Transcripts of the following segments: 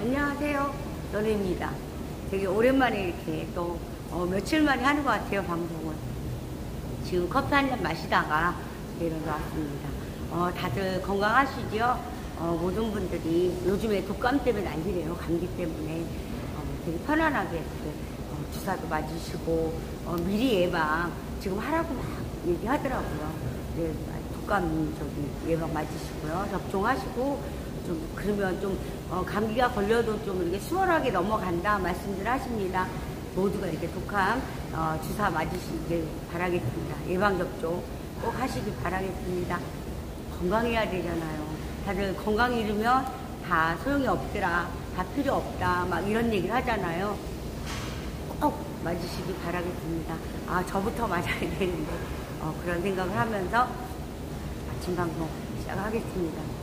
안녕하세요. 연우입니다. 되게 오랜만에 이렇게 또 며칠 만에 하는 것 같아요, 방송을. 지금 커피 한 잔 마시다가 내려서 왔습니다. 다들 건강하시죠? 모든 분들이 요즘에 독감 때문에 난리래요. 감기 때문에. 되게 편안하게 이렇게 주사도 맞으시고 미리 예방 지금 하라고 막 얘기하더라고요. 네, 독감 예방 맞으시고요. 접종하시고 좀 그러면 좀 감기가 걸려도 좀 이렇게 수월하게 넘어간다 말씀들 하십니다. 모두가 이렇게 독감 주사 맞으시길 바라겠습니다. 예방접종 꼭 하시길 바라겠습니다. 건강해야 되잖아요. 다들 건강 잃으면 다 소용이 없더라, 다 필요 없다 막 이런 얘기를 하잖아요. 꼭 맞으시길 바라겠습니다. 저부터 맞아야 되는데 그런 생각을 하면서 아침 방송 시작하겠습니다.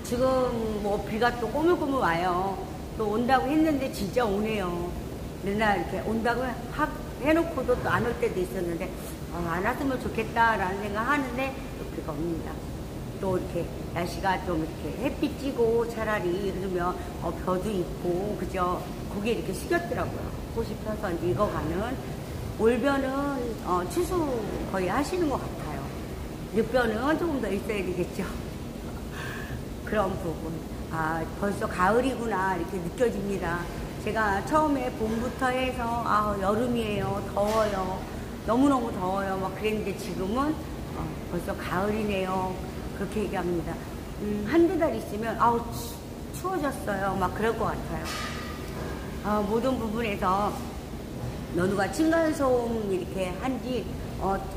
지금 뭐 비가 또 꼬물꼬물 와요. 또 온다고 했는데 진짜 오네요. 맨날 이렇게 온다고 해놓고도 또 안 올 때도 있었는데 안 왔으면 좋겠다라는 생각 하는데 또 비가 옵니다. 또 이렇게 날씨가 좀 이렇게 햇빛 찌고 차라리 그러면 벼도 있고 그죠? 고개 이렇게 숙였더라고요. 꽃이 펴서 이제 익어가는 올벼는 추수 거의 하시는 것 같아요. 늦벼는 조금 더 있어야 되겠죠. 그런 부분. 벌써 가을이구나 이렇게 느껴집니다. 제가 처음에 봄부터 해서 여름이에요, 더워요, 너무너무 더워요 막 그랬는데 지금은 벌써 가을이네요 그렇게 얘기합니다. 한두 달 있으면 추워졌어요 막 그럴 것 같아요. 모든 부분에서 연우가 층간소음 이렇게 한지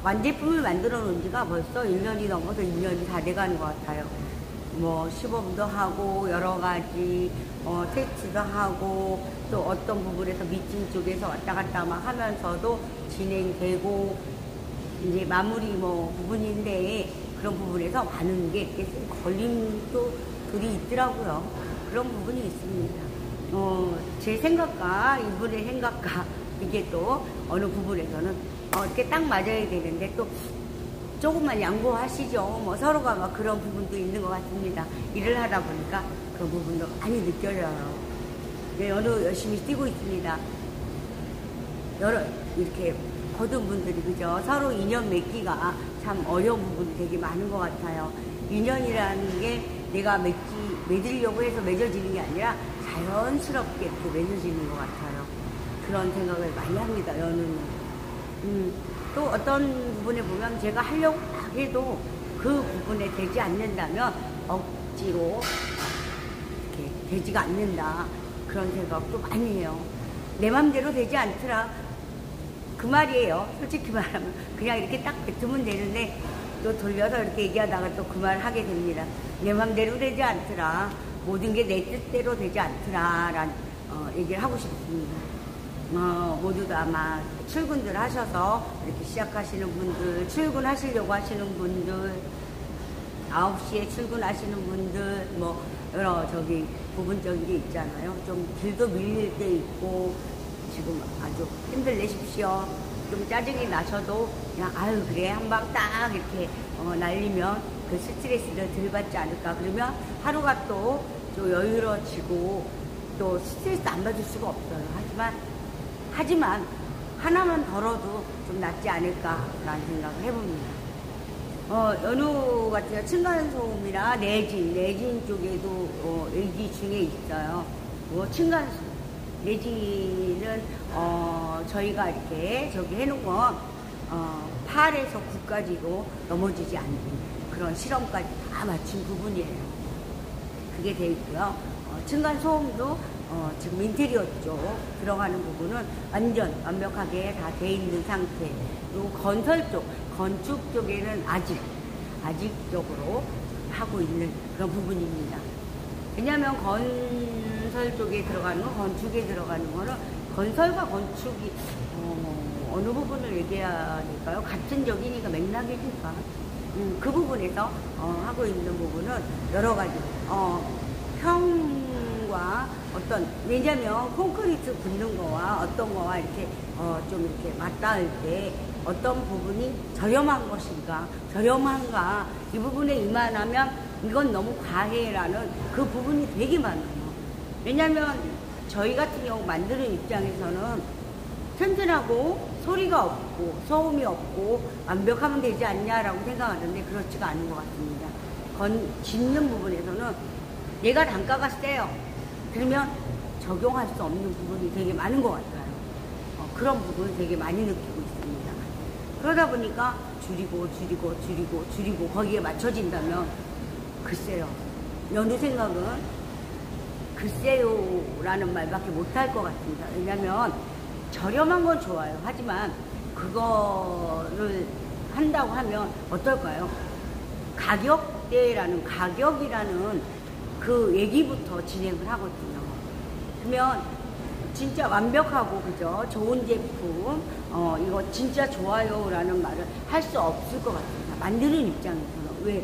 완제품을 만들어 놓은 지가 벌써 1년이 넘어서 2년이 다 돼가는 것 같아요. 뭐 시범도 하고 여러 가지 테스트도 하고 또 어떤 부분에서 미팅 쪽에서 왔다 갔다 막 하면서도 진행되고 이제 마무리 부분인데 그런 부분에서 많은 게 걸림도 들이 있더라고요. 그런 부분이 있습니다. 제 생각과 이분의 생각과 이게 또 어느 부분에서는 이렇게 딱 맞아야 되는데 또 조금만 양보하시죠. 서로가 막 그런 부분도 있는 것 같습니다. 일을 하다 보니까 그런 부분도 많이 느껴져요. 네, 연우 열심히 뛰고 있습니다. 여러 이렇게 거둔 분들이 그죠? 서로 인연 맺기가 참 어려운 부분이 되게 많은 것 같아요. 인연이라는 게 내가 맺으려고 해서 맺어지는 게 아니라 자연스럽게 이렇게 맺어지는 것 같아요. 그런 생각을 많이 합니다. 연우는. 또 어떤 부분에 보면 제가 하려고 해도 그 부분에 되지 않는다면 억지로 이렇게 되지가 않는다 그런 생각도 많이 해요. 내 맘대로 되지 않더라 그 말이에요. 솔직히 말하면 그냥 이렇게 딱 뱉으면 되는데 또 돌려서 이렇게 얘기하다가 또 그 말 하게 됩니다. 내 맘대로 되지 않더라, 모든 게 내 뜻대로 되지 않더라 라는 얘기를 하고 싶습니다. 모두도 아마 출근들 하셔서 이렇게 시작하시는 분들, 출근하시려고 하시는 분들, 9시에 출근하시는 분들, 여러 부분적인 게 있잖아요. 좀 길도 밀릴 때 있고, 지금 아주 힘들내십시오. 좀 짜증이 나셔도 그냥 그래 한방 딱 이렇게 날리면 그 스트레스를 덜 받지 않을까. 그러면 하루가 또 여유로워지고 또 스트레스 안 받을 수가 없어요. 하지만 하나만 덜어도 좀 낫지 않을까라는 생각을 해봅니다. 연우 같은 경우 층간소음이나 내진 쪽에도 얘기 중에 있어요. 층간소음, 내진은 저희가 이렇게 해놓은 건 8에서 9까지도 넘어지지 않는 그런 실험까지 다 맞춘 부분이에요. 그게 되어 있고요. 층간소음도 지금 인테리어 쪽 들어가는 부분은 완벽하게 다 돼 있는 상태. 그리고 건축 쪽에는 아직적으로 하고 있는 그런 부분입니다. 왜냐하면 건설 쪽에 들어가는 거, 건축에 들어가는 거는 건설과 건축이 어느 부분을 얘기해야 될까요? 같은 적이니까 맥락이니까 그 부분에서 하고 있는 부분은 여러 가지 평과 왜냐면 콘크리트 붓는 거와 어떤 거와 이렇게 좀 이렇게 맞닿을 때 어떤 부분이 저렴한가 이 부분에 이만하면 이건 너무 과해라는 그 부분이 되게 많아요. 왜냐면 저희 같은 경우 만드는 입장에서는 튼튼하고 소리가 없고 소음이 없고 완벽하면 되지 않냐라고 생각하는데 그렇지가 않은 것 같습니다. 짓는 부분에서는 얘가 단가가 세요. 그러면 적용할 수 없는 부분이 되게 많은 것 같아요. 그런 부분을 되게 많이 느끼고 있습니다. 그러다 보니까 줄이고 거기에 맞춰진다면 글쎄요. 여느 생각은 글쎄요라는 말밖에 못할 것 같습니다. 왜냐면 저렴한 건 좋아요. 하지만 그거를 한다고 하면 어떨까요? 가격이라는 그 얘기부터 진행을 하거든요. 그러면 진짜 완벽하고 그죠? 좋은 제품 이거 진짜 좋아요 라는 말을 할 수 없을 것 같습니다. 만드는 입장에서는. 왜?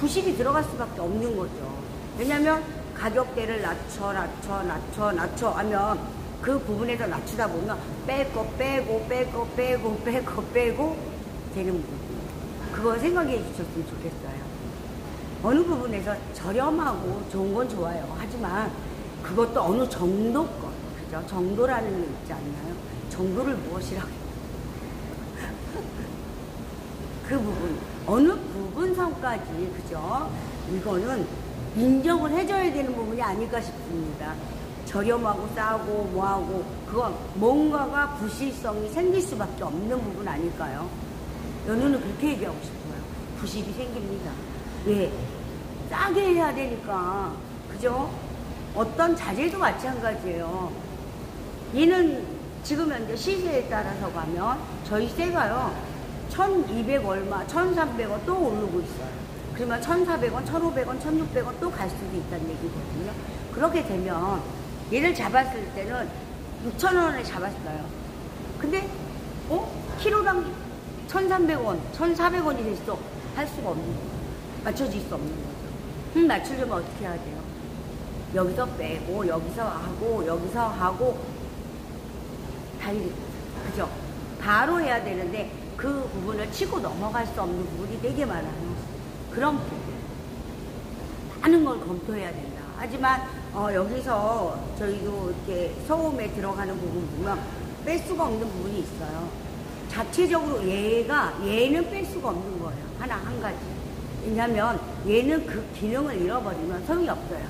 부실이 들어갈 수밖에 없는 거죠. 왜냐면 가격대를 낮춰 하면 그 부분에서 낮추다 보면 뺄 거 빼고 되는 부분. 그거 생각해 주셨으면 좋겠어요. 어느 부분에서 저렴하고 좋은 건 좋아요. 하지만 그것도 어느 정도 것, 그죠? 정도라는 게 있지 않나요? 정도를 무엇이라고 그 부분, 어느 부분선까지, 그죠? 이거는 인정을 해줘야 되는 부분이 아닐까 싶습니다. 저렴하고 싸고 뭐하고 그건 뭔가가 부실성이 생길 수밖에 없는 부분 아닐까요? 연우는 그렇게 얘기하고 싶어요. 부실이 생깁니다. 왜? 싸게 해야 되니까. 그죠? 어떤 자재도 마찬가지예요. 얘는 지금 현재 시세에 따라서 가면 저희 새가요 1200 얼마 1300원 또 오르고 있어요. 그러면 1400원 1500원 1600원 또 갈 수도 있다는 얘기거든요. 그렇게 되면 얘를 잡았을 때는 6,000원에 잡았어요. 근데 키로당 1,300원 1,400원이 됐어. 할 수가 없는 거예요. 맞춰질 수 없는 거죠. 맞추려면 어떻게 해야 돼요? 여기서 빼고 여기서 하고 다 이렇게, 그죠? 바로 해야 되는데 그 부분을 치고 넘어갈 수 없는 부분이 되게 많아요. 그런 부분 많은 걸 검토해야 된다. 하지만 여기서 저희도 이렇게 소음에 들어가는 부분 보면 뺄 수가 없는 부분이 있어요. 자체적으로 얘는 뺄 수가 없는 거예요. 한 가지. 왜냐면 얘는 그 기능을 잃어버리면 소용이 없어요.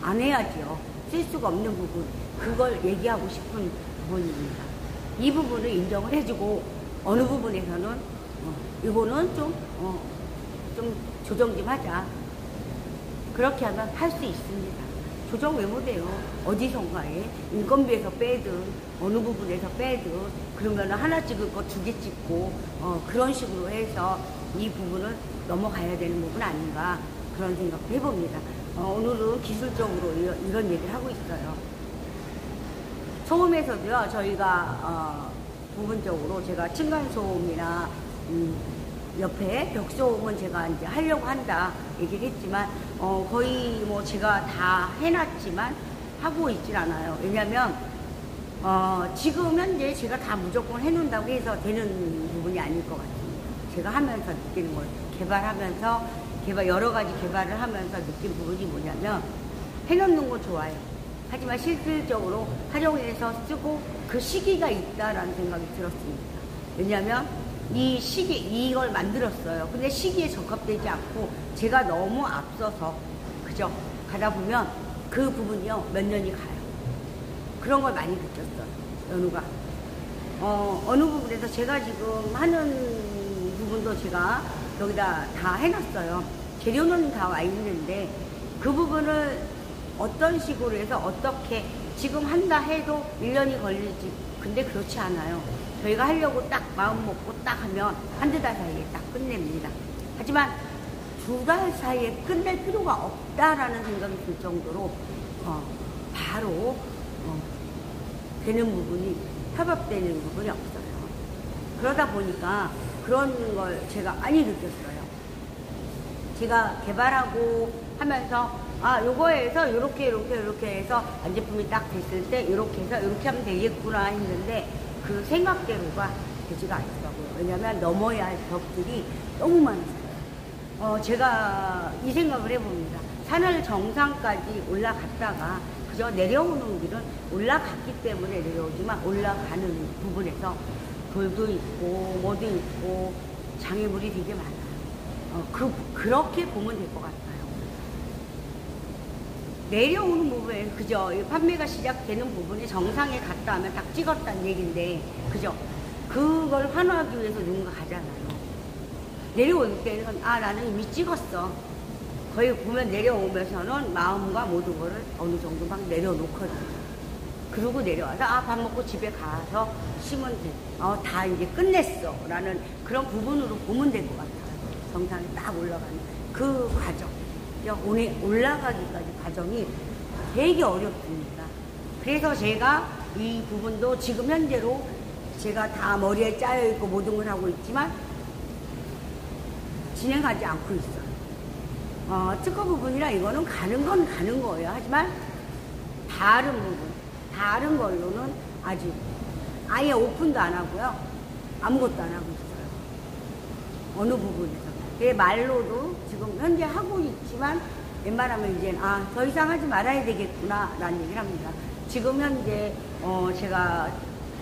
안 해야죠. 쓸 수가 없는 부분. 그걸 얘기하고 싶은 부분입니다. 이 부분을 인정을 해주고 어느 부분에서는 이거는 좀 조정 좀 하자. 그렇게 하면 할 수 있습니다. 조정 왜 못해요? 어디선가에 인건비에서 빼든 어느 부분에서 빼든 그러면 하나 찍을 거 2개 찍고 그런 식으로 해서 이 부분을 넘어가야 되는 부분 아닌가 그런 생각도 해봅니다. 오늘은 기술적으로 이런 얘기를 하고 있어요. 소음에서도요 저희가 부분적으로 제가 층간소음이나 옆에 벽소음은 제가 이제 하려고 한다 얘기를 했지만 거의 뭐 제가 다 해놨지만 하고 있질 않아요. 왜냐면 지금 현재 제가 다 무조건 해놓는다고 해서 되는 부분이 아닐 것 같습니다. 제가 하면서 느끼는 걸 여러 가지 개발을 하면서 느낀 부분이 뭐냐면 해놓는 거 좋아요. 하지만 실질적으로 활용해서 쓰고 그 시기가 있다라는 생각이 들었습니다. 왜냐면 이걸 만들었어요. 근데 시기에 적합되지 않고 제가 너무 앞서서 그죠? 가다 보면 그 부분이요 몇 년이 가요. 그런 걸 많이 느꼈어요. 연우가 어느 부분에서 제가 지금 하는 부분도 제가 여기다 다 해놨어요. 재료는 다 와 있는데 그 부분을 어떤 식으로 해서 어떻게 지금 한다 해도 1년이 걸릴지. 근데 그렇지 않아요. 저희가 하려고 딱 마음 먹고 딱 하면 1-2달 사이에 딱 끝냅니다. 하지만 2달 사이에 끝낼 필요가 없다라는 생각이 들 정도로 바로 되는 부분이 협업되는 부분이 없어요. 그러다 보니까 그런 걸 제가 많이 느꼈어요. 제가 개발하고 하면서 요거에서 요렇게 해서 완제품이 딱 됐을 때 요렇게 해서 요렇게 하면 되겠구나 했는데 그 생각대로가 되지가 않더라고요. 왜냐면 넘어야 할 벽들이 너무 많았어요. 제가 이 생각을 해봅니다. 산을 정상까지 올라갔다가 그저 내려오는 길은 올라갔기 때문에 내려오지만 올라가는 부분에서 돌도 있고 뭐도 있고 장애물이 되게 많아요. 그렇게 보면 될 것 같아요. 내려오는 부분에 그저 판매가 시작되는 부분에 정상에 갔다 하면 딱 찍었다는 얘기인데 그죠? 그걸 환호하기 위해서 누군가 가잖아요. 내려올 때는 나는 이미 찍었어. 거의 보면 내려오면서는 마음과 모든 거를 어느 정도 막 내려놓거든요. 그러고 내려와서 밥 먹고 집에 가서 쉬면 돼. 다 이제 끝냈어 라는 그런 부분으로 보면 될 것 같아요. 정상에 딱 올라가는 그 과정. 오늘 올라가기까지 과정이 되게 어렵습니다. 그래서 제가 이 부분도 지금 현재로 제가 다 머리에 짜여있고 모든 걸 하고 있지만 진행하지 않고 있어요. 특허 부분이라 이거는 가는 건 가는 거예요. 하지만 다른 부분, 다른 걸로는 아직 아예 오픈도 안 하고요. 아무것도 안 하고 있어요. 어느 부분에서. 말로도 지금 현재 하고 있지만 웬만하면 이제 더 이상 하지 말아야 되겠구나 라는 얘기를 합니다. 지금 현재 제가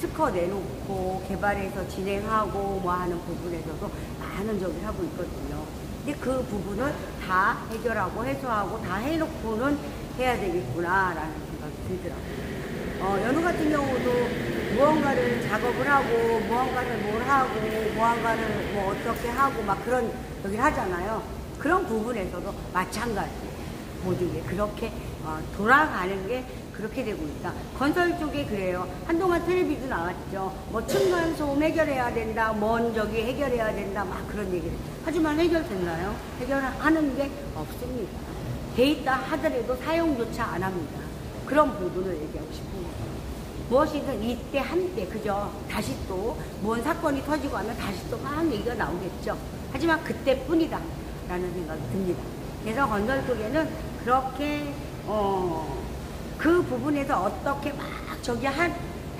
특허 내놓고 개발해서 진행하고 뭐 하는 부분에서도 많은 적을 하고 있거든요. 근데 그 부분을 다 해결하고 해소하고 다 해놓고는 해야 되겠구나 라는 생각이 들더라고요. 연우 같은 경우도 무언가를 작업을 하고 무언가를 뭘 하고 무언가를 뭐 어떻게 하고 막 그런 여기를 하잖아요. 그런 부분에서도 마찬가지 모든 게 그렇게 돌아가는 게 그렇게 되고 있다. 건설 쪽에 그래요. 한동안 텔레비도 나왔죠. 뭐 층간소음 해결해야 된다. 먼 저기 해결해야 된다. 막 그런 얘기를. 하지만 해결됐나요? 해결하는 게 없습니다. 돼 있다 하더라도 사용조차 안 합니다. 그런 부분을 얘기하고 싶은 거예요. 무엇이든 이때 한때 그죠. 다시 또 뭔 사건이 터지고 하면 다시 또 막 얘기가 나오겠죠. 하지만 그때뿐이다 라는 생각이 듭니다. 그래서 건설 쪽에는 그렇게 그 부분에서 어떻게 막 저기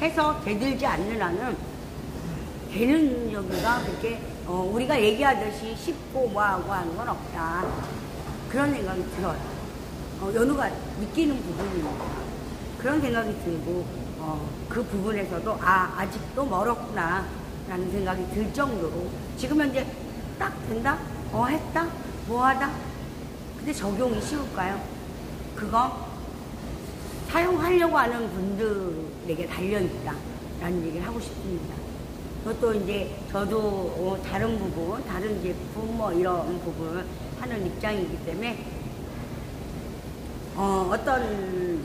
해서 대들지 않는 한은 되는 여기가 그렇게 우리가 얘기하듯이 쉽고 뭐하고 하는 건 없다. 그런 생각이 들어요. 연우가 느끼는 부분입니다. 그런 생각이 들고 그 부분에서도 아직도 멀었구나 라는 생각이 들 정도로 지금 현재 딱 된다? 했다? 뭐하다? 근데 적용이 쉬울까요? 그거 사용하려고 하는 분들에게 달려있다 라는 얘기를 하고 싶습니다. 그것도 이제 저도 다른 부분, 다른 제품 뭐 이런 부분을 하는 입장이기 때문에 어떤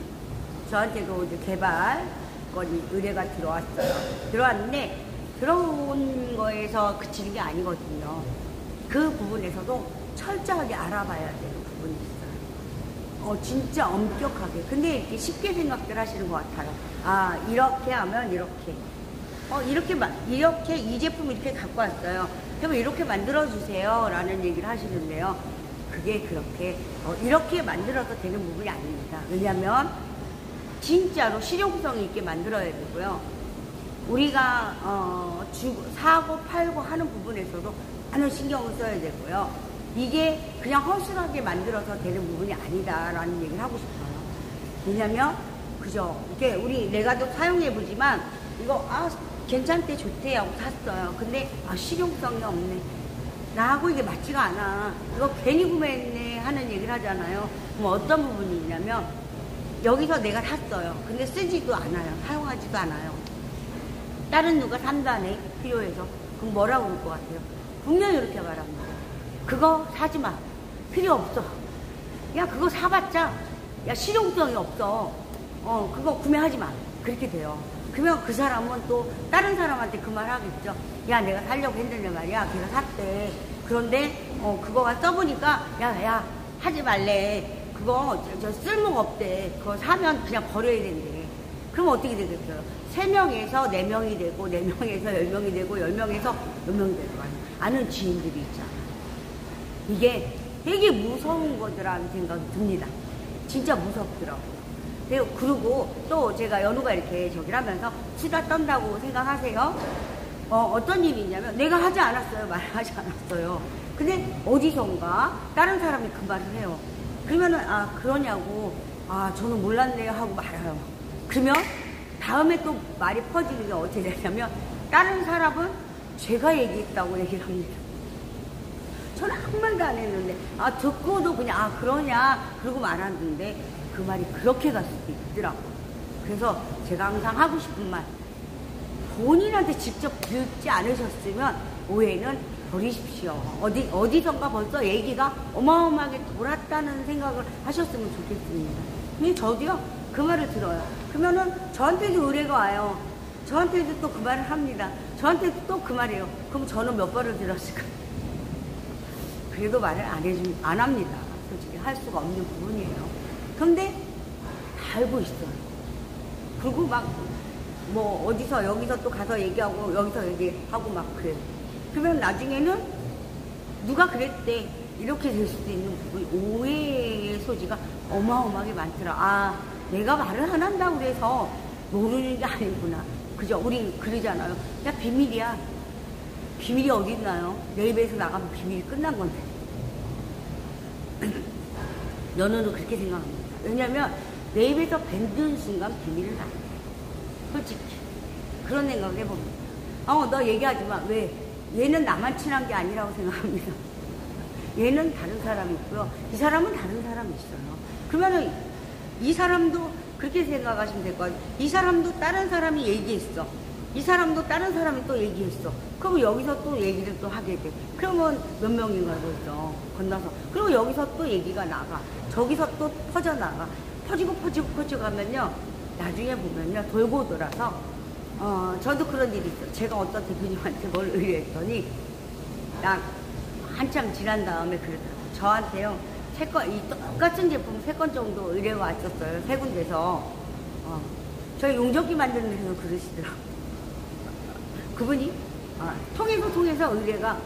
저한테도 이제 개발건이 의뢰가 들어왔어요. 들어왔는데 들어온 거에서 그치는 게 아니거든요. 그 부분에서도 철저하게 알아봐야 되는 부분이 있어요. 진짜 엄격하게. 근데 이렇게 쉽게 생각들 하시는 것 같아요. 이렇게 하면 이렇게. 이렇게 이 제품 이렇게 갖고 왔어요. 그러면 이렇게 만들어주세요. 라는 얘기를 하시는데요. 그게 그렇게, 이렇게 만들어서 되는 부분이 아닙니다. 왜냐면, 진짜로 실용성 있게 만들어야 되고요. 우리가, 사고, 팔고 하는 부분에서도 많은 신경을 써야 되고요. 이게 그냥 허술하게 만들어서 되는 부분이 아니다라는 얘기를 하고 싶어요. 왜냐면, 그죠? 이게 내가 또 사용해보지만, 이거, 괜찮대, 좋대 하고 샀어요. 근데, 실용성이 없네. 나하고 이게 맞지가 않아. 이거 괜히 구매했네 하는 얘기를 하잖아요. 그럼 어떤 부분이 있냐면, 여기서 내가 샀어요. 근데 쓰지도 않아요. 사용하지도 않아요. 다른 누가 산다네, 필요해서. 그럼 뭐라고 그럴 것 같아요? 분명히 이렇게 말합니다. 그거 사지 마. 필요 없어. 야, 그거 사봤자, 야, 실용성이 없어. 그거 구매하지 마. 그렇게 돼요. 그러면 그 사람은 또 다른 사람한테 그 말 하겠죠. 야, 내가 살려고 했는데 말이야. 걔가 샀대. 그런데, 그거가 써보니까, 야, 하지 말래. 그거, 쓸모가 없대. 그거 사면 그냥 버려야 된대. 그럼 어떻게 되겠어요? 3명에서 4명이 되고, 4명에서 10명이 되고, 10명에서 몇 명이 될 거 아니에요. 아는 지인들이 있잖아. 이게 되게 무서운 거더라는 생각이 듭니다. 진짜 무섭더라고요. 그리고 또 제가 연우가 이렇게 저기를 하면서 수다 떤다고 생각하세요? 어떤 일이 있냐면 내가 하지 않았어요. 말하지 않았어요. 근데 어디선가 다른 사람이 그 말을 해요. 야, 그거 사지 마. 그거 사면 그냥 버려야 된대. 그럼 어떻게 되겠어요? 3명에서 4명이 되고 4명에서 10명이 되고 10명에서 10명이 되고 그러면은, 아, 그러냐고, 아, 저는 몰랐네요 하고 말아요. 그러면 다음에 또 말이 퍼지는 게 어떻게 되냐면, 다른 사람은 제가 얘기했다고 얘기를 합니다. 저는 아무 말도 안 했는데, 아, 듣고도 그냥, 아, 그러냐, 그러고 말았는데, 그 말이 그렇게 갈 수도 있더라고. 그래서 제가 항상 하고 싶은 말, 본인한테 직접 듣지 않으셨으면 오해는 버리십시오. 어디선가 벌써 얘기가 어마어마하게 돌았다는 생각을 하셨으면 좋겠습니다. 근데 저도요, 그 말을 들어요. 그러면은 저한테도 의뢰가 와요. 저한테도 또 그 말을 합니다. 저한테도 또 그 말이에요. 그럼 저는 몇 번을 들었을까? 그래도 말을 안 합니다. 솔직히 할 수가 없는 부분이에요. 근데 다 알고 있어요. 그리고 막, 뭐, 어디서, 여기서 또 가서 얘기하고, 여기서 얘기하고 막 그래요. 그러면 나중에는 누가 그랬대. 이렇게 될 수도 있는 부분, 오해의 소지가 어마어마하게 많더라. 아, 내가 말을 안 한다고 그래서 모르는 게 아니구나. 그죠? 우리 그러잖아요. 야, 비밀이야. 비밀이 어디 있나요? 내 입에서 나가면 비밀이 끝난 건데. 연우는 그렇게 생각합니다. 왜냐면 내 입에서 뱉는 순간 비밀은 안 돼. 솔직히. 그런 생각을 해봅니다. 너 얘기하지 마. 왜? 얘는 나만 친한 게 아니라고 생각합니다. 얘는 다른 사람이 있고요. 이 사람은 다른 사람이 있어요. 그러면은 이 사람도 그렇게 생각하시면 될 것 같아요. 이 사람도 다른 사람이 얘기했어. 이 사람도 다른 사람이 또 얘기했어. 그러면 여기서 또 얘기를 또 하게 돼. 그러면 몇 명인가 벌써 건너서. 그리고 여기서 또 얘기가 나가. 저기서 또 퍼져나가. 퍼져가면요. 나중에 보면요. 돌고 돌아서, 저도 그런 일이 있어요. 제가 어떤 대표님한테 뭘 의뢰했더니, 한참 지난 다음에 그러더라고요. 저한테요. 이 똑같은 제품 3건 정도 의뢰가 왔었어요. 3군데서. 저희 용접기 만드는 데서 그러시더라고요. 그분이 통해서 의뢰가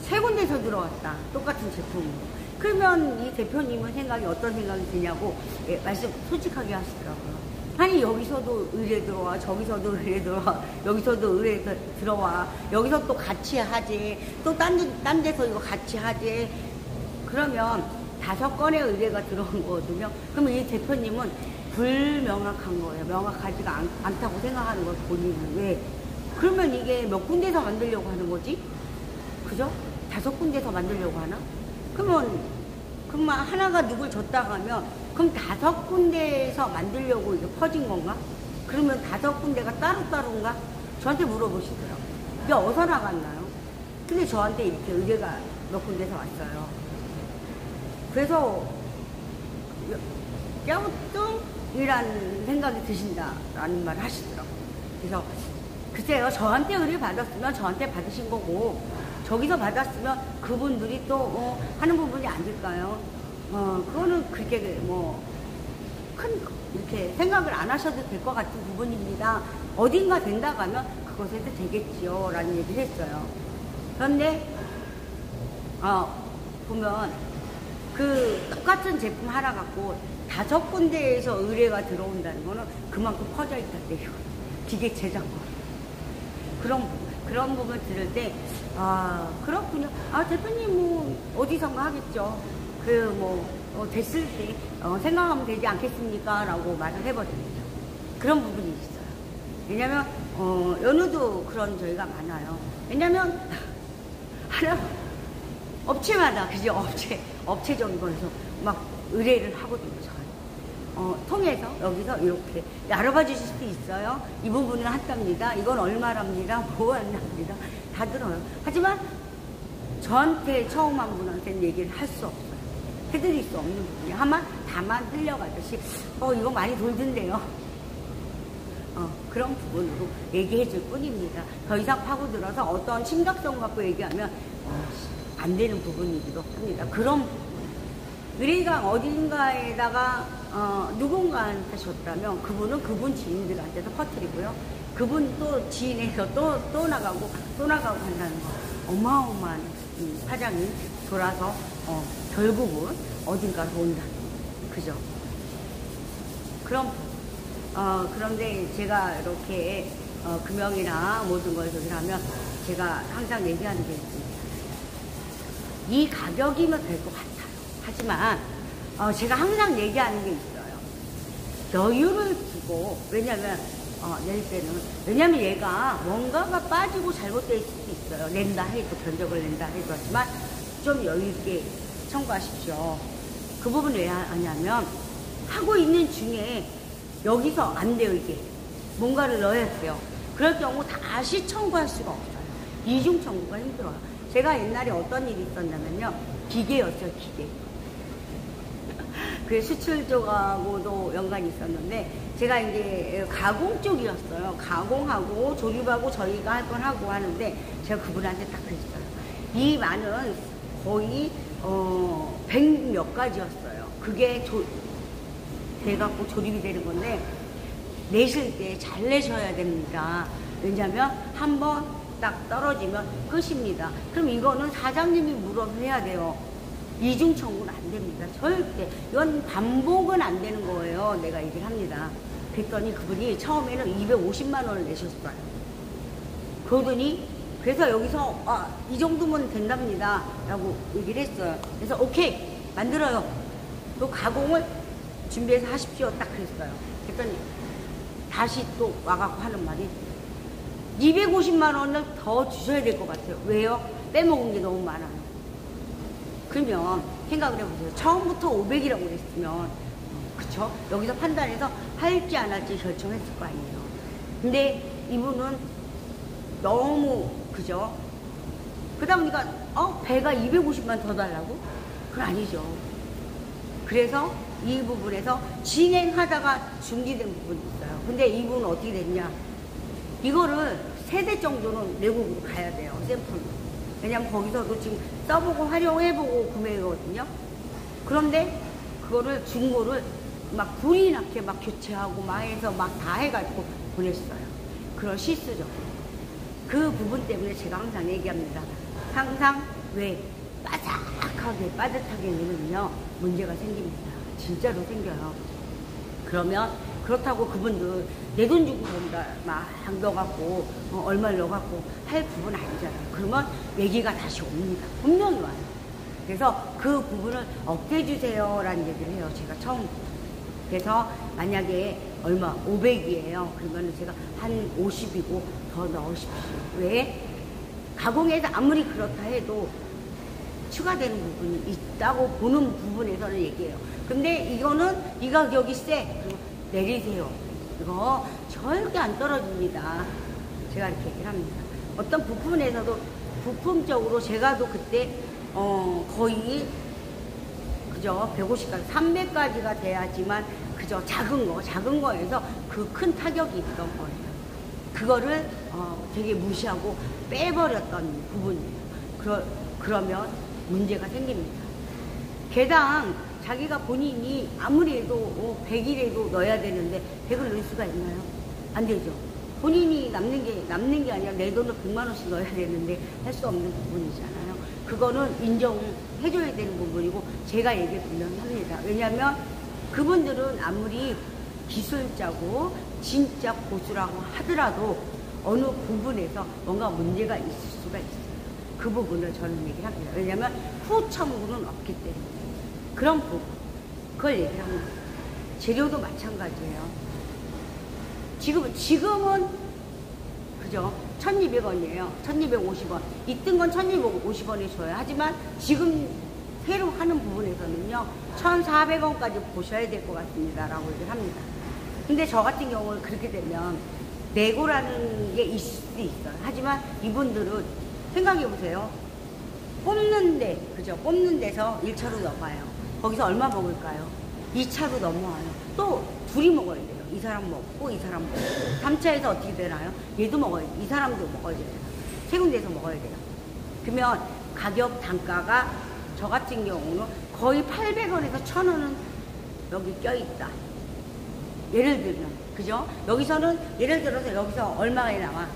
3군데서 들어왔다. 똑같은 제품으로. 그러면 이 대표님은 생각이 어떤 생각이 드냐고 말씀 솔직하게 하시더라고요. 아니 여기서도 의뢰 들어와, 저기서도 의뢰 들어와, 여기서도 의뢰 들어와, 여기서 또 같이 하지, 또 딴 데서 이거 같이 하지. 그러면 5건의 의뢰가 들어온 거거든요. 그러면 이 대표님은 불명확한 거예요. 명확하지가 않다고 생각하는 거예요. 본인은. 왜? 그러면 이게 몇 군데서 만들려고 하는 거지? 그죠? 5군데서 만들려고 하나? 그러면 하나가 누굴 줬다고 하면 그럼 5군데에서 만들려고 이게 퍼진 건가? 그러면 5군데가 따로따로인가? 저한테 물어보시더라고요. 이게 어디서 나갔나요? 근데 저한테 이렇게 의뢰가 몇 군데서 왔어요. 그래서 깨우뚱이라는 생각이 드신다라는 말을 하시더라고요. 그래서 글쎄요, 저한테 의뢰 받았으면 저한테 받으신 거고, 저기서 받았으면 그분들이 또 하는 부분이 아닐까요? 그거는 그렇게 큰 이렇게 생각을 안 하셔도 될 것 같은 부분입니다. 어딘가 된다고 하면 그것에도 되겠지요 라는 얘기를 했어요. 그런데 보면 그 똑같은 제품 하나 갖고 5군데에서 의뢰가 들어온다는 거는 그만큼 퍼져 있다는 얘기예요. 기계 제작법. 그런 부분 들을 때, 그렇군요. 대표님 어디선가 하겠죠. 됐을 때, 생각하면 되지 않겠습니까? 라고 말을 해버립니다. 그런 부분이 있어요. 왜냐면, 연우도 그런 저희가 많아요. 왜냐면, 업체마다, 그죠? 업체적인 거에서 막 의뢰를 하거든요, 저는. 통해서 여기서 이렇게 알아봐 주실 수도 있어요. 이 부분을 한답니다. 이건 얼마랍니다. 뭐 한답니다. 다 들어요. 하지만 저한테 처음 한 분한테는 얘기를 할 수 없어요. 해드릴 수 없는 부분이에요. 다만 흘려가듯이 이거 많이 돌던데요. 그런 부분으로 얘기해 줄 뿐입니다. 더 이상 파고들어서 어떤 심각성 갖고 얘기하면 안 되는 부분이기도 합니다. 그런 의뢰가 어딘가에다가 누군가한테 줬다면 그분은 그분 지인들한테도 퍼뜨리고요. 그분 또 지인에서 또 나가고 한다는 거. 어마어마한 파장이 돌아서 결국은 어딘가로 온다. 그죠? 그런데 제가 이렇게 금융이나 모든 걸 저기 하면 제가 항상 얘기하는 게 있습니다. 이 가격이면 될 것 같아요. 하지만 제가 항상 얘기하는 게 있어요. 여유를 두고, 왜냐면, 낼 때는, 왜냐면 얘가 뭔가가 빠지고 잘못될 수도 있어요. 낸다 해도, 견적을 낸다 해도 하지만, 좀 여유있게 청구하십시오. 그 부분 왜 하냐면, 하고 있는 중에, 여기서 안 돼요, 이게. 뭔가를 넣어야 돼요. 그럴 경우 다시 청구할 수가 없어요. 이중 청구가 힘들어요. 제가 옛날에 어떤 일이 있었냐면요. 기계였어요, 기계. 그 수출 쪽하고도 연관이 있었는데, 제가 이제 가공 쪽이었어요. 가공하고 조립하고 저희가 할 건 하고 하는데, 제가 그분한테 딱 그랬어요. 이 만은 거의, 100 몇 가지였어요. 그게 돼갖고 조립이 되는 건데, 내실 때 잘 내셔야 됩니다. 왜냐면 한번 딱 떨어지면 끝입니다. 그럼 이거는 사장님이 물어서 해야 돼요. 이중 청구는 안 됩니다. 절대. 이건 반복은 안 되는 거예요. 내가 얘기를 합니다. 그랬더니 그분이 처음에는 250만 원을 내셨어요. 그러더니 그래서 여기서 이 정도면 된답니다. 라고 얘기를 했어요. 그래서 오케이 만들어요. 또 가공을 준비해서 하십시오. 딱 그랬어요. 그랬더니 다시 또 와갖고 하는 말이 250만 원을 더 주셔야 될 것 같아요. 왜요? 빼먹은 게 너무 많아요. 그러면 생각을 해보세요. 처음부터 500이라고 그랬으면 그쵸? 여기서 판단해서 할지 안 할지 결정했을 거 아니에요. 근데 이분은 너무 그죠? 그러다 보니까 배가 250만 더 달라고? 그건 아니죠. 그래서 이 부분에서 진행하다가 중지된 부분이 있어요. 근데 이분은 어떻게 됐냐? 이거를 3대 정도는 외국으로 가야 돼요. 샘플로. 왜냐면 거기서도 지금 써보고 활용해보고 구매거든요. 그런데 그거를 중고를 막 불이 나게 막 교체하고 막 해서 막 다 해가지고 보냈어요. 그런 실수죠. 그 부분 때문에 제가 항상 얘기합니다. 항상 왜 바삭하게 빠듯하게 내면요 문제가 생깁니다. 진짜로 생겨요. 그러면 그렇다고 그분들 내 돈 주고 그런다 막 넣어갖고 얼마를 넣어갖고 할 부분 아니잖아요. 그러면 얘기가 다시 옵니다. 분명히 와요. 그래서 그 부분을 없애주세요 라는 얘기를 해요. 제가 처음부터. 그래서 만약에 얼마 500이에요. 그러면 제가 한 50이고 더 넣으십시오. 왜? 가공해서 아무리 그렇다 해도 추가되는 부분이 있다고 보는 부분에서는 얘기해요. 근데 이거는 이 가격이 세. 그럼 내리세요. 이거 절대 안 떨어집니다. 제가 이렇게 얘기를 합니다. 어떤 부품에서도 부품적으로 제가도 그때 거의 그죠 150까지 300까지가 돼야지만 그죠 작은 거에서 그 큰 타격이 있던 거예요. 그거를 되게 무시하고 빼버렸던 부분이에요. 그러면 문제가 생깁니다. 개당 자기가 본인이 아무리 해도 100이라도 넣어야 되는데 100을 넣을 수가 있나요? 안 되죠. 본인이 남는 게 아니라 내 돈을 100만 원씩 넣어야 되는데 할 수 없는 부분이잖아요. 그거는 인정해줘야 되는 부분이고 제가 얘기를 분명히 합니다. 왜냐하면 그분들은 아무리 기술자고 진짜 고수라고 하더라도 어느 부분에서 뭔가 문제가 있을 수가 있어요. 그 부분을 저는 얘기를 합니다. 왜냐하면 후첨구는 없기 때문에. 그런 부분, 그걸 얘기를 합니다. 재료도 마찬가지예요. 지금은, 그죠? 1200원이에요. 1250원. 있던 건 1250원에 줘요. 하지만 지금 새로 하는 부분에서는요, 1400원까지 보셔야 될 것 같습니다. 라고 얘기를 합니다. 근데 저 같은 경우는 그렇게 되면 내고라는 게 있을 수도 있어요. 하지만 이분들은 생각해보세요. 뽑는데, 그죠? 뽑는 데서 1차로 넘어가요. 거기서 얼마 먹을까요? 2차로 넘어와요. 또 둘이 먹어야 돼요. 이 사람 먹고 이 사람 먹고. 3차에서 어떻게 되나요? 얘도 먹어야 돼요. 이 사람도 먹어야 돼요. 세 군데에서 먹어야 돼요. 그러면 가격 단가가 저 같은 경우는 거의 800원에서 1000원은 여기 껴있다. 예를 들면 그죠? 여기서는 예를 들어서 여기서 얼마가 나와?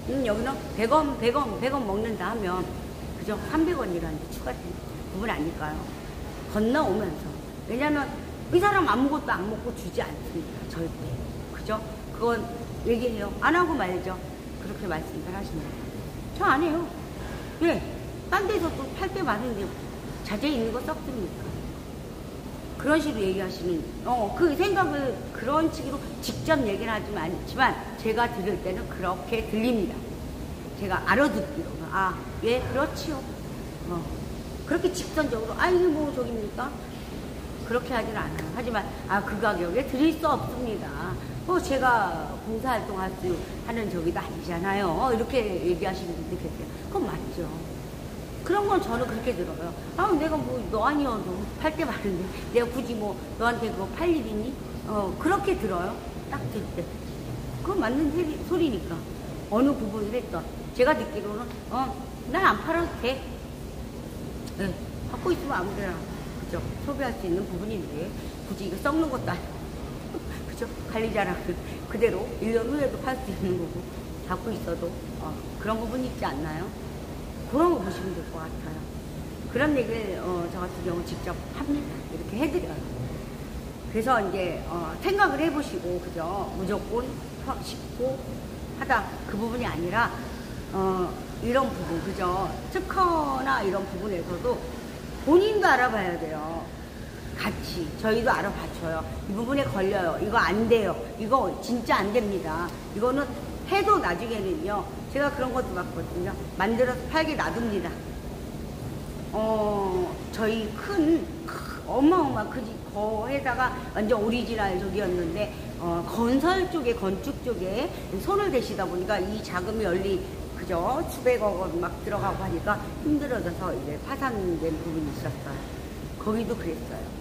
여기는 100원 먹는다 하면 그죠? 300원이라는 게 추가되는 부분 아닐까요? 건너오면서. 왜냐면 이 사람 아무것도 안 먹고 주지 않습니다. 절대. 그죠? 그건 얘기해요. 안 하고 말죠. 그렇게 말씀을 하십니다. 저 안 해요. 왜? 딴 데서 또 팔 때 많은데 자재에 있는 거 썩습니까? 그런 식으로 얘기하시는, 그 생각을 그런 식으로 직접 얘기는 하지는 않지만, 제가 들을 때는 그렇게 들립니다. 제가 알아듣기로는, 아, 예, 그렇지요. 그렇게 직선적으로, 아, 이게 뭐 저깁니까? 그렇게 하진 않아요. 하지만, 아, 그 가격에 드릴 수 없습니다. 뭐, 제가 봉사활동 하는 저기도 아니잖아요. 이렇게 얘기하시는 분들 계세요. 그건 맞죠. 그런 건 저는 그렇게 들어요. 아, 내가 뭐, 너 아니어도 팔 때 많은데, 내가 굳이 뭐, 너한테 그거 팔 일 있니? 그렇게 들어요. 딱 들 때. 그건 맞는 소리니까. 어느 부분을 했던. 제가 듣기로는, 난 안 팔아도 돼. 네, 갖고 있으면 아무데나, 그죠? 소비할 수 있는 부분인데, 굳이 이거 썩는 것도 아니고, 그죠? 관리자랑은 그대로 1년 후에도 팔 수 있는 거고, 갖고 있어도, 그런 부분이 있지 않나요? 그런 거 보시면 될 것 같아요. 그런 얘기를, 저 같은 경우 직접 합니다. 이렇게 해드려요. 그래서 이제, 생각을 해보시고, 그죠? 무조건 쉽고 하다. 그 부분이 아니라, 이런 부분, 그죠? 특허나 이런 부분에서도 본인도 알아봐야 돼요. 같이. 저희도 알아봐줘요. 이 부분에 걸려요. 이거 안 돼요. 이거 진짜 안 됩니다. 이거는 해도 나중에는요. 제가 그런 것도 봤거든요. 만들어서 팔게 놔둡니다. 저희 어마어마한 거에다가 완전 오리지널 저기였는데, 건설 쪽에, 건축 쪽에 손을 대시다 보니까 이 자금이 그죠? 수백억 원 막 들어가고 하니까 힘들어져서 이제 파산된 부분이 있었어요. 거기도 그랬어요.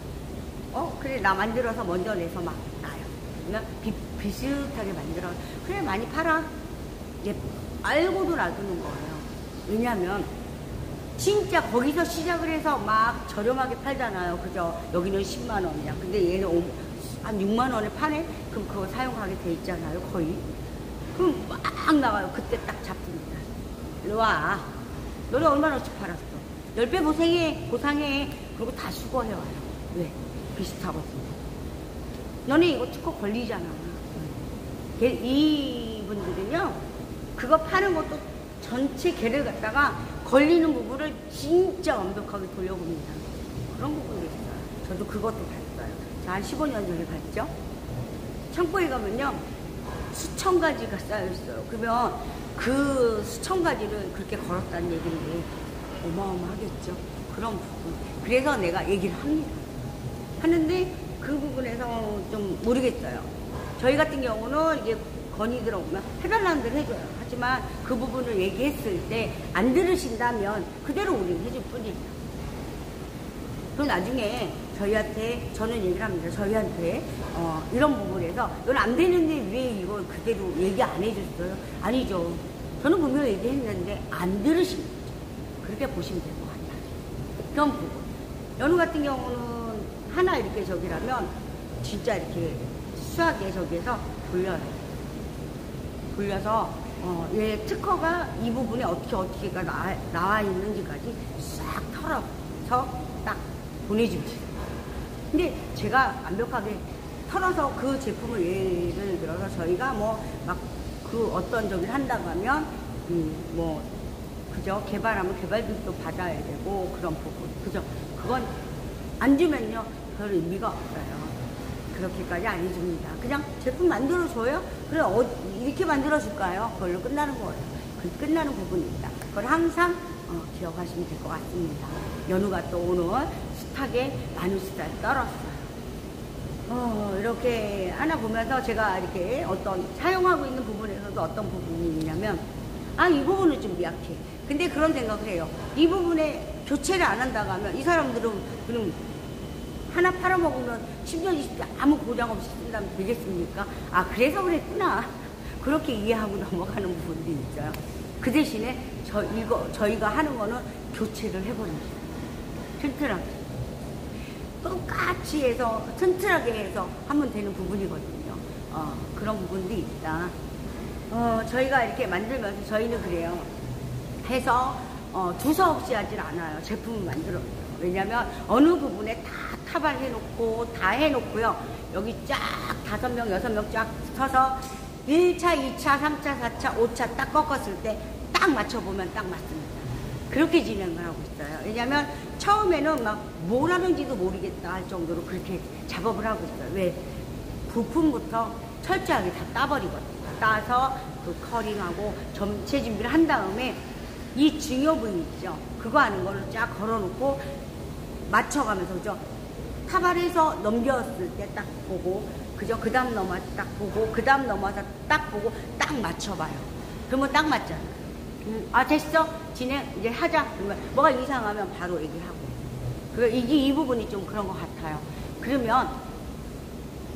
그래, 나 만들어서 먼저 내서 막 나요. 그냥 비슷하게 만들어. 그래, 많이 팔아. 예, 알고도 놔두는 거예요. 왜냐면, 진짜 거기서 시작을 해서 막 저렴하게 팔잖아요. 그죠? 여기는 10만원이야. 근데 얘는 한 6만원에 파네? 그럼 그거 사용하게 돼 있잖아요. 거의. 그럼 막 나가요. 그때 딱 잡습니다. 일로 와. 너네 얼마나치 팔았어? 10배 보상해. 그리고 다 수거해와요. 왜? 비슷하거든요. 너네 이거 특허 걸리잖아. 이분들은요, 그거 파는 것도 전체 개를 갖다가 걸리는 부분을 진짜 완벽하게 돌려봅니다. 그런 부분도 있어요. 저도 그것도 봤어요. 한 15년 전에 봤죠? 창고에 가면요, 수천 가지가 쌓여있어요. 그러면 그 수천 가지를 그렇게 걸었다는 얘기인데 어마어마하겠죠. 그런 부분. 그래서 내가 얘기를 합니다. 하는데 그 부분에서 좀 모르겠어요. 저희 같은 경우는 이게 건의 들어오면 해달라는 대로 해줘요. 하지만 그 부분을 얘기했을 때 안 들으신다면 그대로 우리는 해줄 뿐이에요. 그럼 나중에 저는 얘기를 합니다. 저희한테 이런 부분에서 이건 안 되는데 왜 이걸 그대로 얘기 안 해줬어요? 아니죠. 저는 분명히 얘기했는데 안 들으신 거죠. 그렇게 보시면 될 것 같아요. 그런 부분. 연우 같은 경우는 하나 이렇게 저기라면 진짜 이렇게 수하게 저기에서 돌려서 얘 특허가 이 부분에 어떻게가 나와 있는지까지 싹 털어서 딱 보내줍니다. 근데 제가 완벽하게 털어서 그 제품을 예를 들어서 저희가 뭐 막 그 어떤 저기를 한다고 하면 뭐 그죠? 개발하면 개발비도 받아야 되고 그런 부분, 그죠? 그건 안 주면요 별 의미가 없어요. 그렇게까지 안 해줍니다. 그냥 제품 만들어줘요? 그래, 이렇게 만들어줄까요? 그걸로 끝나는 거예요. 끝나는 부분입니다. 그걸 항상 기억하시면 될 것 같습니다. 연우가 또 오늘 숱하게 많은 숫자를 떨었어요. 이렇게 하나 보면서 제가 이렇게 어떤 사용하고 있는 부분에서도 어떤 부분이 있냐면, 이 부분은 좀 미약해. 근데 그런 생각을 해요. 이 부분에 교체를 안 한다고 하면 이 사람들은 그럼 하나 팔아먹으면 10년, 20년 아무 고장 없이 쓴다면 되겠습니까? 그래서 그랬구나. 그렇게 이해하고 넘어가는 부분도 있어요. 그 대신에 저희가 하는 거는 교체를 해버립니다. 튼튼하게. 똑같이 해서, 튼튼하게 해서 하면 되는 부분이거든요. 그런 부분도 있다. 저희가 이렇게 만들면서 저희는 그래요. 해서, 두서없이 하질 않아요. 제품을 만들어요. 왜냐면 어느 부분에 다 타발해놓고 다 해놓고요. 여기 쫙 5명, 6명 쫙 서서 1차, 2차, 3차, 4차, 5차 딱 꺾었을 때 딱 맞춰보면 딱 맞습니다. 그렇게 진행을 하고 있어요. 왜냐면 처음에는 막 뭘 하는지도 모르겠다 할 정도로 그렇게 작업을 하고 있어요. 왜? 부품부터 철저하게 다 따버리거든요. 따서 그 커링하고 전체 준비를 한 다음에 이 중요 부위 있죠. 그거 하는 거를 쫙 걸어놓고 맞춰가면서, 그죠? 타발해서 넘겼을 때 딱 보고, 그죠? 그 다음 넘어서 딱 보고, 그 다음 넘어서 딱 보고, 딱 맞춰봐요. 그러면 딱 맞잖아요. 아, 됐어? 진행, 이제 하자. 그러면 뭐가 이상하면 바로 얘기하고. 이 부분이 좀 그런 것 같아요. 그러면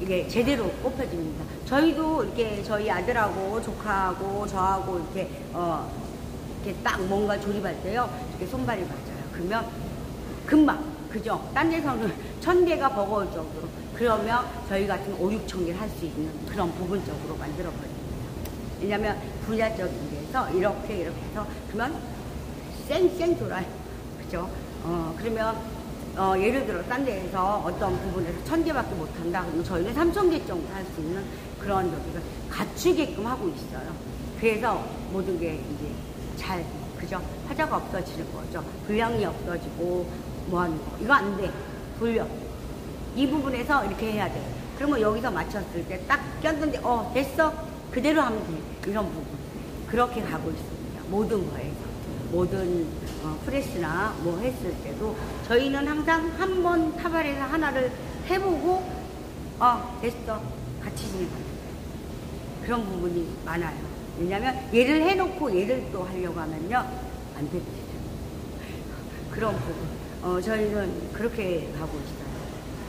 이게 제대로 뽑혀집니다. 저희도 이렇게 저희 아들하고 조카하고 저하고 이렇게, 이렇게 딱 뭔가 조립할 때요. 이렇게 손발이 맞아요. 그러면 금방, 그죠? 딴 데서는 1000개가 버거울 정도로. 그러면 저희 같은 5, 6천 개를 할 수 있는 그런 부분적으로 만들어버립니다. 왜냐면 분야적인 데서 이렇게 해서 그러면 쌩쌩 돌아요. 그죠? 그러면 예를 들어 딴 데에서 어떤 부분에서 1000개밖에 못한다. 그러면 저희는 3000개 정도 할 수 있는 그런 저기를 갖추게끔 하고 있어요. 그래서 모든 게 이제 잘, 그죠? 하자가 없어지는 거죠. 분량이 없어지고 뭐 하는 거. 이거 안 돼. 돌려. 이 부분에서 이렇게 해야 돼. 그러면 여기서 맞췄을 때 딱 꼈는데 됐어. 그대로 하면 돼. 이런 부분. 그렇게 가고 있습니다. 모든 거에서. 모든 프레스나 뭐 했을 때도 저희는 항상 한 번 타발에서 하나를 해보고 됐어. 같이 진행합니다. 그런 부분이 많아요. 왜냐면 얘를 해놓고 얘를 또 하려고 하면요 안 됩니다. 그런 부분. 저희는 그렇게 가고 있어요.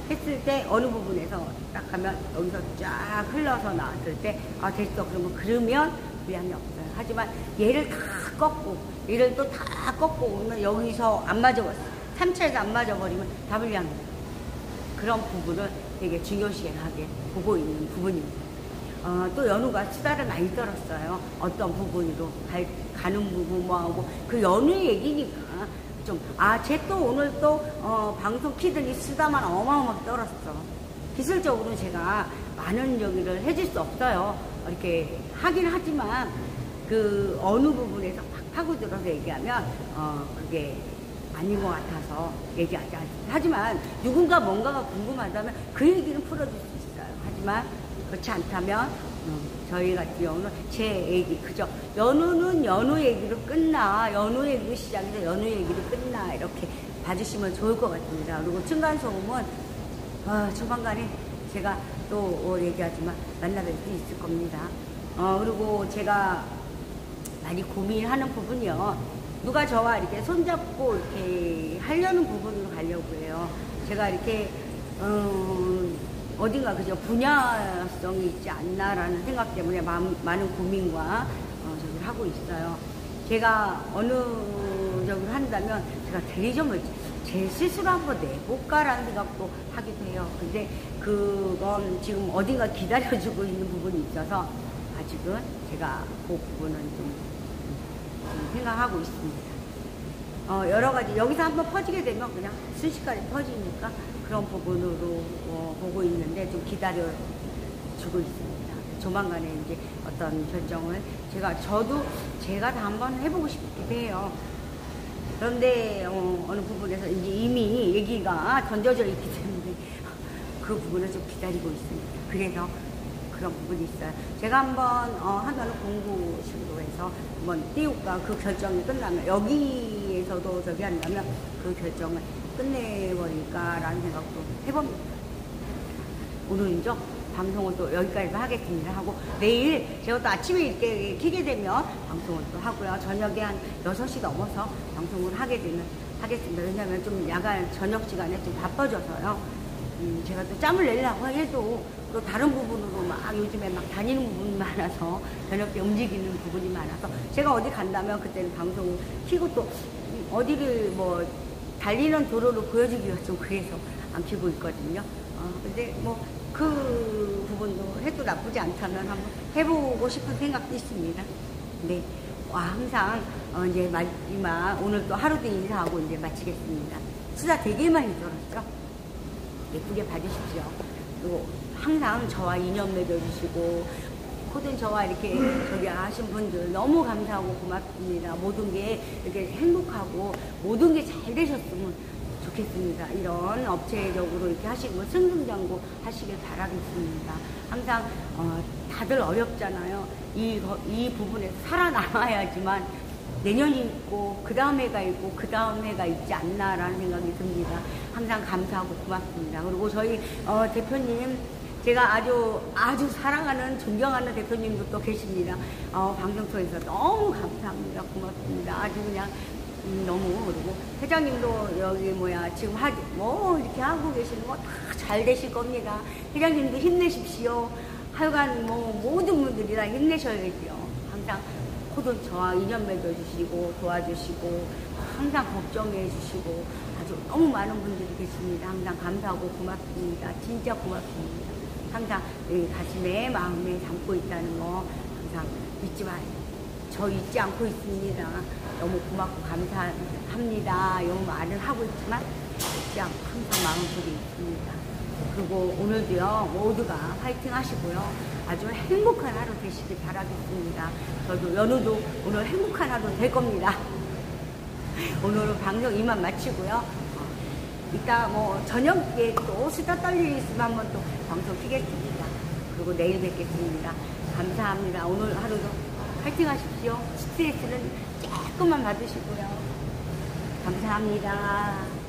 했을 때 어느 부분에서 딱 하면 여기서 쫙 흘러서 나왔을 때 됐어. 그러면 불량이 없어요. 하지만 얘를 다 꺾고 얘를 또 다 꺾고 오면 여기서 안 맞아버렸어요. 3차에서 안 맞아버리면 다 불량이에요. 그런 부분을 되게 중요시하게 보고 있는 부분입니다. 또 연우가 수다를 많이 떨었어요. 어떤 부분으로 가는 부분 뭐하고 그 연우 얘기니까 좀 쟤 또 오늘 또 방송 키더니 수다만 어마어마하게 떨었어. 기술적으로는 제가 많은 얘기를 해줄 수 없어요. 이렇게 하긴 하지만 그 어느 부분에서 막 파고들어서 얘기하면 그게 아닌 것 같아서 얘기하지 않습니다. 하지만 누군가 뭔가가 궁금하다면 그 얘기는 풀어줄 수 있어요. 하지만 그렇지 않다면 저희 같은 경우는 제 얘기, 그죠? 연우는 연우 얘기로 끝나. 연우 얘기로 시작해서 연우 얘기로 끝나. 이렇게 봐주시면 좋을 것 같습니다. 그리고 층간소음은 조만간에 제가 또 얘기하지만 만나뵐 수 있을 겁니다. 그리고 제가 많이 고민하는 부분이요. 누가 저와 이렇게 손잡고 이렇게 하려는 부분으로 가려고 해요. 제가 이렇게 어딘가 그저 분야성이 있지 않나라는 생각 때문에 많은 고민과 저기를 하고 있어요. 제가 어느 저기를 한다면 제가 대리점을 제 스스로 한번 내볼까라는 생각도 하기도 해요. 근데 그건 지금 어딘가 기다려주고 있는 부분이 있어서 아직은 제가 그 부분은 좀 생각하고 있습니다. 여러 가지 여기서 한번 퍼지게 되면 그냥 순식간에 퍼지니까 그런 부분으로 보고 있는데 좀 기다려주고 있습니다. 조만간에 이제 어떤 결정을 제가 다 한번 해보고 싶기도 해요. 그런데 어느 부분에서 이제 이미 얘기가 던져져 있기 때문에 그 부분을 좀 기다리고 있습니다. 그래서 그런 부분이 있어요. 제가 한번 하나는 공부식으로 해서 한번 띄울까. 그 결정이 끝나면 여기에서도 저기 한다면 그 결정을 끝내버릴까라는 생각도 해봅니다. 오늘은요 방송을 또 여기까지 하겠습니다 하고 내일 제가 또 아침에 이렇게 키게 되면 방송을 또 하고요. 저녁에 한 6시 넘어서 방송을 하겠습니다. 왜냐하면 좀 야간 저녁 시간에 좀 바빠져서요. 제가 또 짬을 내려고 해도 또 다른 부분으로 막 요즘에 막 다니는 부분이 많아서 저녁에 움직이는 부분이 많아서 제가 어디 간다면 그때는 방송을 켜고 또 어디를 뭐 달리는 도로로 보여주기가 좀 그래서 안 켜고 있거든요. 근데 뭐 그 부분도 해도 나쁘지 않다면 한번 해보고 싶은 생각도 있습니다. 네. 항상 이제 마지막 오늘 또 하루도 인사하고 이제 마치겠습니다. 수다 되게 많이 들었죠? 예쁘게 봐주십시오. 그리고 항상 저와 인연 맺어주시고 코든 저와 이렇게 저기 하신 분들 너무 감사하고 고맙습니다. 모든 게 이렇게 행복하고 모든 게 잘 되셨으면 좋겠습니다. 이런 업체적으로 이렇게 하시고 승승장구 하시길 바라겠습니다. 항상 다들 어렵잖아요. 이 부분에서 살아남아야지만 내년이 있고 그 다음 해가 있고 그 다음 해가 있지 않나라는 생각이 듭니다. 항상 감사하고 고맙습니다. 그리고 저희 대표님 제가 아주 사랑하는 존경하는 대표님도 또 계십니다. 방송 통해서 너무 감사합니다. 고맙습니다. 아주 그냥 너무. 그리고 회장님도 여기 지금 이렇게 하고 계시는 거 다 잘 되실 겁니다. 회장님도 힘내십시오. 하여간 모든 분들이 다 힘내셔야죠. 항상 코든 저와 인연 맺어주시고 도와주시고 항상 걱정해 주시고 아주 너무 많은 분들이 계십니다. 항상 감사하고 고맙습니다. 진짜 고맙습니다. 항상 가슴에 마음에 담고 있다는 거 항상 잊지 마요. 저 잊지 않고 있습니다. 너무 고맙고 감사합니다. 이 말은 하고 있지만 잊지 않고 항상 마음속에 있습니다. 그리고 오늘도요 모두가 화이팅 하시고요. 아주 행복한 하루 되시길 바라겠습니다. 저도 연우도 오늘 행복한 하루 될 겁니다. 오늘은 방송 이만 마치고요. 이따 저녁에 또 수다 떨 일이 있으면 한번 또 방송 키겠습니다. 그리고 내일 뵙겠습니다. 감사합니다. 오늘 하루도 파이팅 하십시오. 스트레스는 조금만 받으시고요. 감사합니다.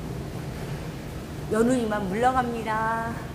연우 이만 물러갑니다.